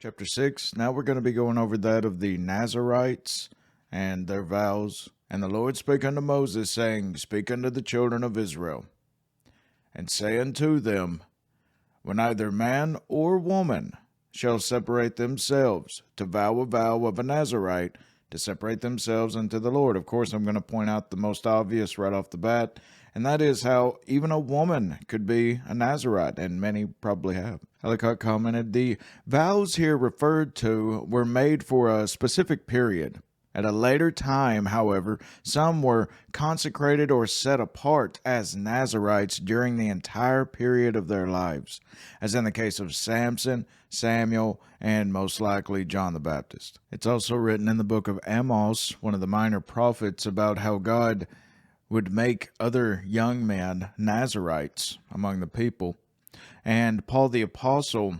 Chapter 6. Now we're going to be going over that of the Nazarites and their vows. And the Lord spake unto Moses, saying, Speak unto the children of Israel, and say unto them, When either man or woman shall separate themselves to vow a vow of a Nazarite, to separate themselves unto the Lord. Of course, I'm going to point out the most obvious right off the bat, and that is how even a woman could be a Nazarite, and many probably have. ELLICOTT commented, the vows here referred to were made for a specific period. At a later time, however, some were consecrated or set apart as Nazarites during the entire period of their lives, as in the case of Samson, Samuel, and most likely John the Baptist. It's also written in the book of Amos, one of the minor prophets, about how God would make other young men Nazarites among the people. And Paul the Apostle,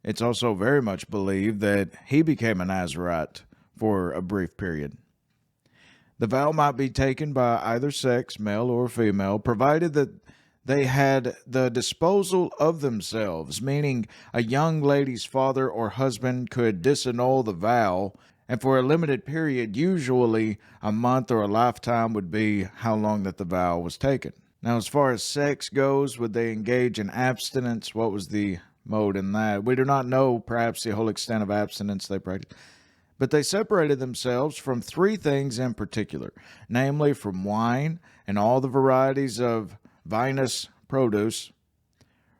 it's also very much believed that he became a Nazarite for a brief period. The vow might be taken by either sex, male or female, provided that they had the disposal of themselves, meaning a young lady's father or husband could disannul the vow, and for a limited period, usually a month or a lifetime would be how long that the vow was taken. Now, as far as sex goes, would they engage in abstinence? What was the mode in that? We do not know perhaps the whole extent of abstinence they practiced. But they separated themselves from three things in particular, namely from wine and all the varieties of vinous produce,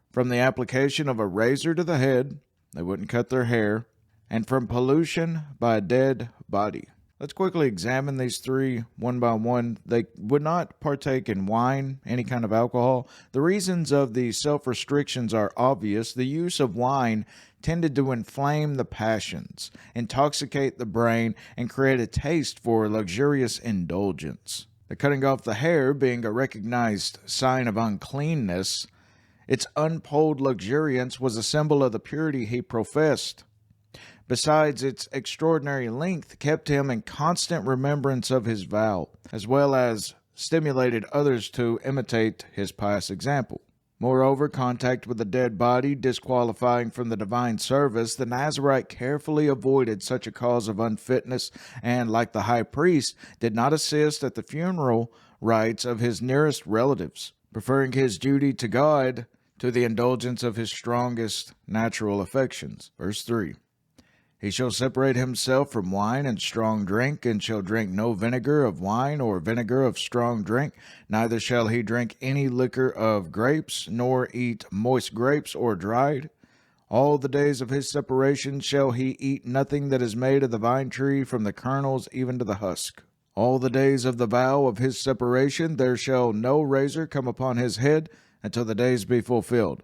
from the application of a razor to the head, they wouldn't cut their hair, and from pollution by a dead body. Let's quickly examine these three one by one. They would not partake in wine, any kind of alcohol. The reasons of the self-restrictions are obvious. The use of wine tended to inflame the passions, intoxicate the brain, and create a taste for luxurious indulgence. The cutting off the hair being a recognized sign of uncleanness, its unpolled luxuriance was a symbol of the purity he professed. Besides, its extraordinary length kept him in constant remembrance of his vow, as well as stimulated others to imitate his pious example. Moreover, contact with a dead body disqualifying from the divine service, the Nazarite carefully avoided such a cause of unfitness and, like the high priest, did not assist at the funeral rites of his nearest relatives, preferring his duty to God to the indulgence of his strongest natural affections. Verse 3. He shall separate himself from wine and strong drink, and shall drink no vinegar of wine or vinegar of strong drink, neither shall he drink any liquor of grapes, nor eat moist grapes or dried. All the days of his separation shall he eat nothing that is made of the vine tree, from the kernels even to the husk. All the days of the vow of his separation there shall no razor come upon his head, until the days be fulfilled.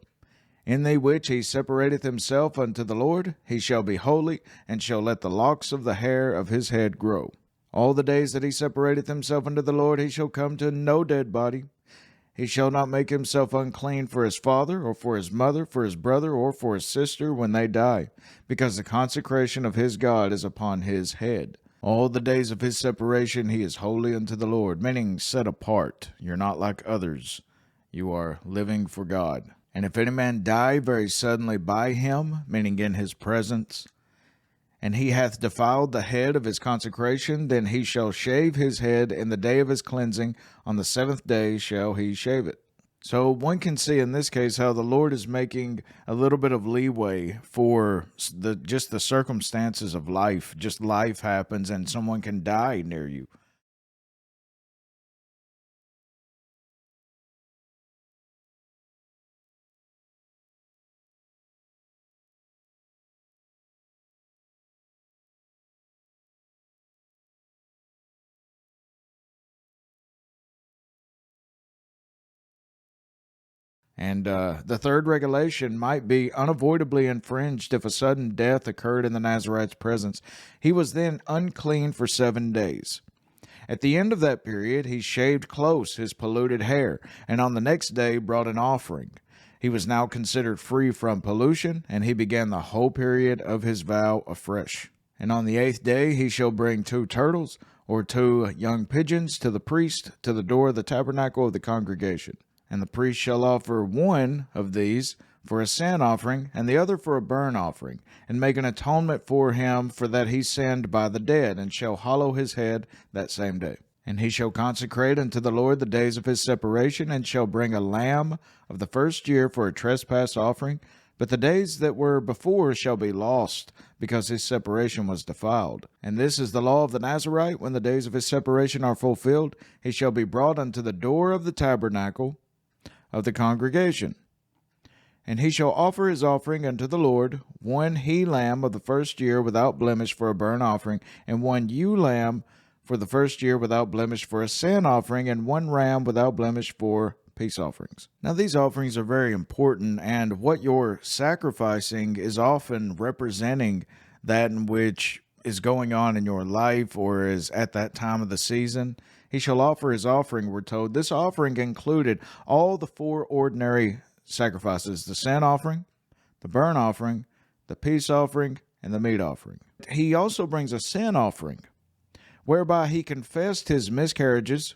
In the which he separateth himself unto the Lord, he shall be holy, and shall let the locks of the hair of his head grow. All the days that he separateth himself unto the Lord, he shall come to no dead body. He shall not make himself unclean for his father, or for his mother, for his brother, or for his sister when they die, because the consecration of his God is upon his head. All the days of his separation he is holy unto the Lord, meaning set apart. You're not like others. You are living for God. And if any man die very suddenly by him, meaning in his presence, and he hath defiled the head of his consecration, then he shall shave his head in the day of his cleansing. On the seventh day shall he shave it. So one can see in this case how the Lord is making a little bit of leeway for just the circumstances of life. Just life happens and someone can die near you. And the third regulation might be unavoidably infringed if a sudden death occurred in the Nazarite's presence. He was then unclean for 7 days. At the end of that period, he shaved close his polluted hair, and on the next day brought an offering. He was now considered free from pollution, and he began the whole period of his vow afresh. And on the 8th day he shall bring 2 turtles, or 2 young pigeons, to the priest, to the door of the tabernacle of the congregation. And the priest shall offer one of these for a sin offering, and the other for a burnt offering, and make an atonement for him for that he sinned by the dead, and shall hallow his head that same day. And he shall consecrate unto the Lord the days of his separation, and shall bring a lamb of the first year for a trespass offering. But the days that were before shall be lost, because his separation was defiled. And this is the law of the Nazarite: when the days of his separation are fulfilled, he shall be brought unto the door of the tabernacle of the congregation. And he shall offer his offering unto the Lord, one he lamb of the first year without blemish for a burnt offering, and one ewe lamb for the first year without blemish for a sin offering, and one ram without blemish for peace offerings. Now these offerings are very important, and what you're sacrificing is often representing that in which is going on in your life or is at that time of the season. He shall offer his offering, we're told. This offering included all the four ordinary sacrifices: the sin offering, the burnt offering, the peace offering, and the meat offering. He also brings a sin offering, whereby he confessed his miscarriages,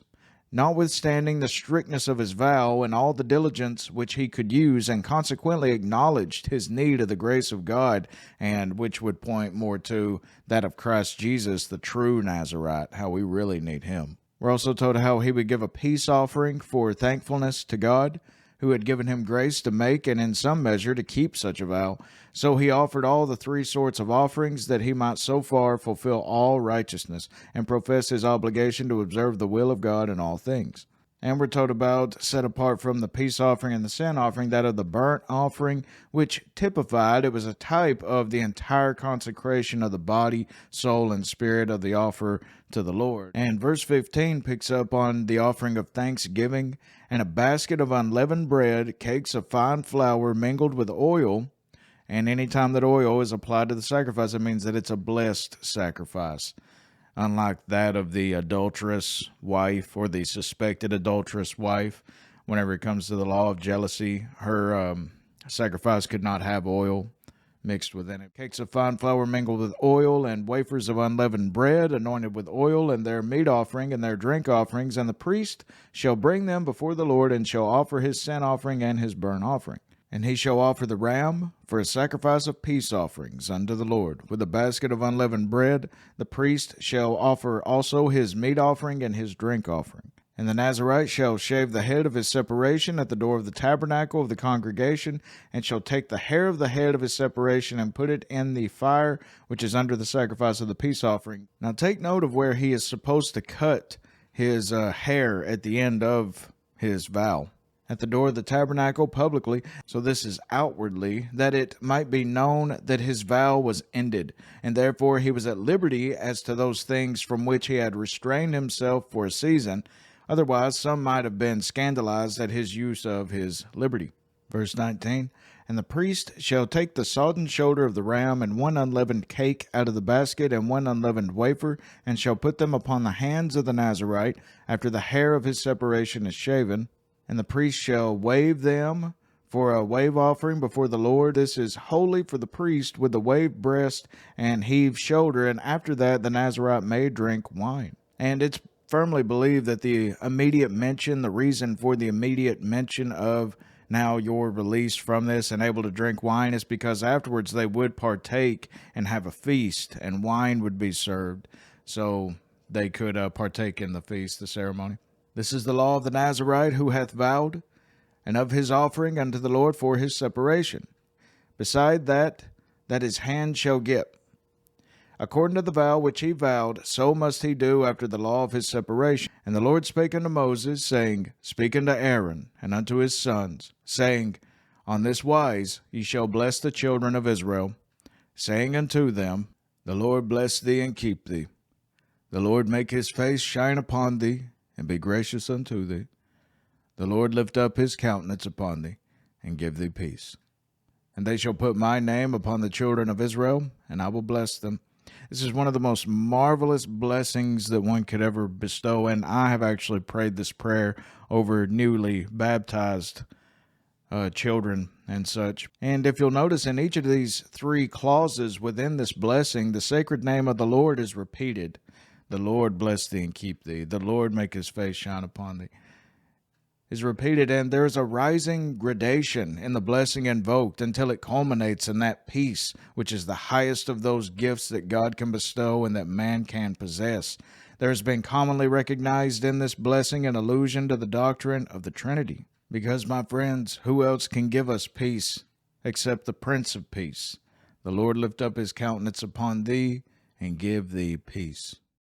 notwithstanding the strictness of his vow and all the diligence which he could use, and consequently acknowledged his need of the grace of God, and which would point more to that of Christ Jesus, the true Nazarite, how we really need him. We're also told how he would give a peace offering for thankfulness to God, who had given him grace to make and in some measure to keep such a vow. So he offered all the three sorts of offerings, that he might so far fulfill all righteousness, and profess his obligation to observe the will of God in all things. And we're told about, set apart from the peace offering and the sin offering, that of the burnt offering, which typified, it was a type of the entire consecration of the body, soul, and spirit of the offer to the Lord. And verse 15 picks up on the offering of thanksgiving, and a basket of unleavened bread, cakes of fine flour mingled with oil. And any time that oil is applied to the sacrifice, it means that it's a blessed sacrifice. Unlike that of the adulterous wife or the suspected adulterous wife, whenever it comes to the law of jealousy, her sacrifice could not have oil mixed within it. Cakes of fine flour mingled with oil, and wafers of unleavened bread anointed with oil, and their meat offering and their drink offerings. And the priest shall bring them before the Lord, and shall offer his sin offering and his burnt offering. And he shall offer the ram for a sacrifice of peace offerings unto the Lord, with a basket of unleavened bread. The priest shall offer also his meat offering and his drink offering. And the Nazarite shall shave the head of his separation at the door of the tabernacle of the congregation, and shall take the hair of the head of his separation, and put it in the fire which is under the sacrifice of the peace offering. Now take note of where he is supposed to cut his hair at the end of his vow. At the door of the tabernacle publicly, so this is outwardly, that it might be known that his vow was ended, and therefore he was at liberty as to those things from which he had restrained himself for a season. Otherwise, some might have been scandalized at his use of his liberty. Verse 19, and the priest shall take the sodden shoulder of the ram, and one unleavened cake out of the basket, and one unleavened wafer, and shall put them upon the hands of the Nazarite, after the hair of his separation is shaven. And the priest shall wave them for a wave offering before the Lord. This is holy for the priest, with the waved breast and heaved shoulder. And after that, the Nazarite may drink wine. And it's firmly believed that the immediate mention, the reason for the immediate mention of now you're released from this and able to drink wine, is because afterwards they would partake and have a feast, and wine would be served. So they could partake in the feast, the ceremony. This is the law of the Nazarite, who hath vowed, and of his offering unto the Lord for his separation, beside that his hand shall get. According to the vow which he vowed, so must he do after the law of his separation. And the Lord spake unto Moses, saying, Speak unto Aaron and unto his sons, saying, On this wise ye shall bless the children of Israel, saying unto them, The Lord bless thee and keep thee. The Lord make his face shine upon thee, and be gracious unto thee. The Lord lift up his countenance upon thee, and give thee peace. And they shall put my name upon the children of Israel, and I will bless them. This is one of the most marvelous blessings that one could ever bestow, and I have actually prayed this prayer over newly baptized children and such. And if you'll notice, in each of these three clauses within this blessing, the sacred name of the Lord is repeated. The Lord bless thee and keep thee. The Lord make his face shine upon thee. is repeated, and there is a rising gradation in the blessing invoked until it culminates in that peace, which is the highest of those gifts that God can bestow and that man can possess. There has been commonly recognized in this blessing an allusion to the doctrine of the Trinity. Because, my friends, who else can give us peace except the Prince of Peace? The Lord lift up his countenance upon thee and give thee peace.